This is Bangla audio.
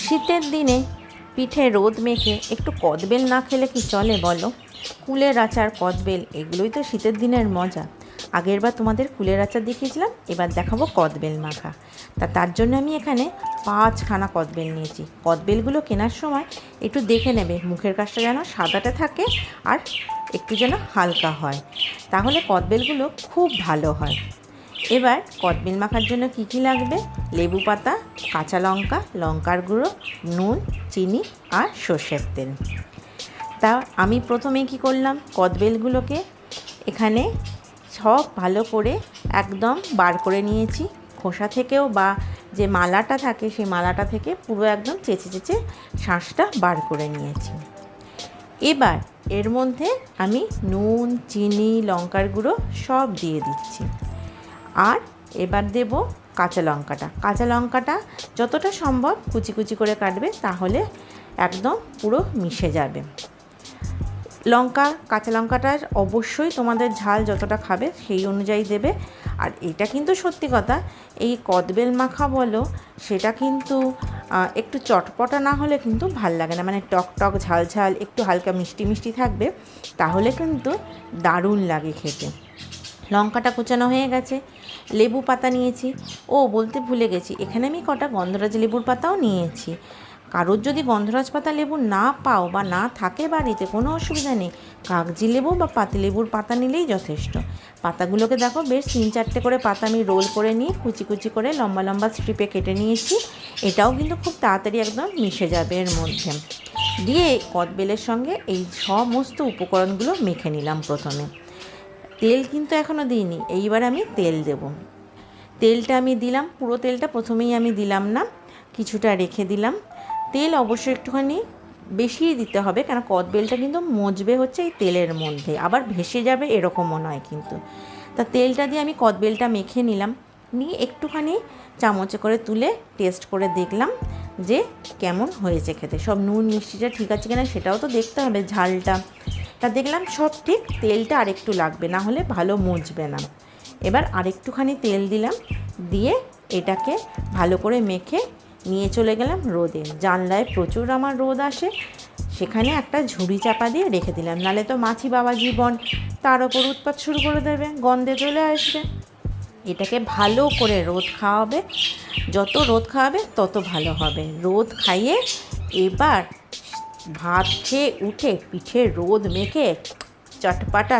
শীতের দিনে পিঠে রোদ মেখে একটু কদবেল না খেলে কি চলে বলো? কুলের আচার, কদবেল, এগুলোই তো শীতের দিনের মজা। আগেরবার তোমাদের কুলের আচার দেখিয়েছিলাম, এবার দেখাবো কদবেল মাখা। তার জন্য আমি এখানে 5খানা কদবেল নিয়েছি। কদবেলগুলো কেনার সময় একটু দেখে নেবে, মুখের কাছটা যেন সাদাটে থাকে আর একটু যেন হালকা হয়, তাহলে কদবেলগুলো খুব ভালো হয়। এবার কদবেল মাখার জন্য কী কী লাগবে: লেবু পাতা, কাঁচা লঙ্কা, লঙ্কার গুঁড়ো, নুন, চিনি আর সর্ষের তেল। তা আমি প্রথমে কি করলাম, কদবেলগুলোকে এখানে সব ভালো করে একদম বার করে নিয়েছি। খোসা থেকেও বা যে মালাটা থাকে সেই মালাটা থেকে পুরো একদম চেঁচে চেঁচে শাঁসটা বার করে নিয়েছি। এবার এর মধ্যে আমি নুন, চিনি, লঙ্কার গুঁড়ো সব দিয়ে দিচ্ছি। আর এবার দেব কাঁচা লঙ্কাটা। কাঁচা লঙ্কাটা যতটা সম্ভব কুচি কুচি করে কাটবে, তাহলে একদম পুরো মিশে যাবে। কাঁচা লঙ্কাটা অবশ্যই তোমাদের ঝাল যতটা খাবে সেই অনুযায়ী দেবে। আর এটা কিন্তু সত্যি কথা, এই কদবেল মাখা বলো, সেটা কিন্তু একটু চটপটা না হলে কিন্তু ভাল লাগে না, মানে টক টক ঝাল ঝাল একটু হালকা মিষ্টি মিষ্টি থাকবে, তাহলে কিন্তু দারুণ লাগে খেতে। লঙ্কাটা কুচানো হয়ে গেছে। লেবু পাতা নিয়েছি, বলতে ভুলে গেছি, এখানে আমি কটা গন্ধরাজ লেবুর পাতাও নিয়েছি। কারোর যদি গন্ধরাজ পাতা লেবু না পাও বা না থাকে বাড়িতে, কোনো অসুবিধা নেই, কাগজি লেবু বা পাতিলেবুর পাতা নিলেই যথেষ্ট। পাতাগুলোকে দেখো, বেশ 3-4টে করে পাতা আমি রোল করে নিয়ে কুচি কুচি করে লম্বা লম্বা স্ট্রিপে কেটে নিয়েছি। এটাও কিন্তু খুব তাড়াতাড়ি একদম মিশে যাবে এর মধ্যে। দিয়ে কদবেলের সঙ্গে এই সমস্ত উপকরণগুলো মেখে নিলাম। প্রথমে তেল কিন্তু এখনও দিইনি, এইবার আমি তেল দেব। তেলটা আমি দিলাম, পুরো তেলটা প্রথমেই আমি দিলাম না, কিছুটা রেখে দিলাম। তেল অবশ্যই একটুখানি বেশিই দিতে হবে, কেন কদবেলটা কিন্তু মজবে হচ্ছে এই তেলের মধ্যে, আবার ভেসে যাবে এরকমও নয় কিন্তু। তা তেলটা দিয়ে আমি কদবেলটা মেখে নিলাম, নিয়ে একটুখানি চামচে করে তুলে টেস্ট করে দেখলাম যে কেমন হয়েছে খেতে। সব নুন মিষ্টিটা ঠিক আছে কিনা সেটাও তো দেখতে হবে, ঝালটা। তা দেখলাম সব ঠিক, তেলটা আরেকটু লাগবে, না হলে ভালো মজবে না। এবার আরেকটুখানি তেল দিলাম, দিয়ে এটাকে ভালো করে মেখে নিয়ে চলে গেলাম রোদে। জানলায় প্রচুর আমার রোদ আসে, সেখানে একটা ঝুড়ি চাপা দিয়ে রেখে দিলাম, নাহলে তো মাছি বাবা জীবন তার ওপর উৎপাত শুরু করে দেবে, গন্ধে চলে আসবে। এটাকে ভালো করে রোদ খাওয়াবে, যত রোদ খাওয়াবে তত ভালো হবে। রোদ খাইয়ে এবার ভাত খেয়ে উঠে পিঠে রোদ মেখে চটপাটা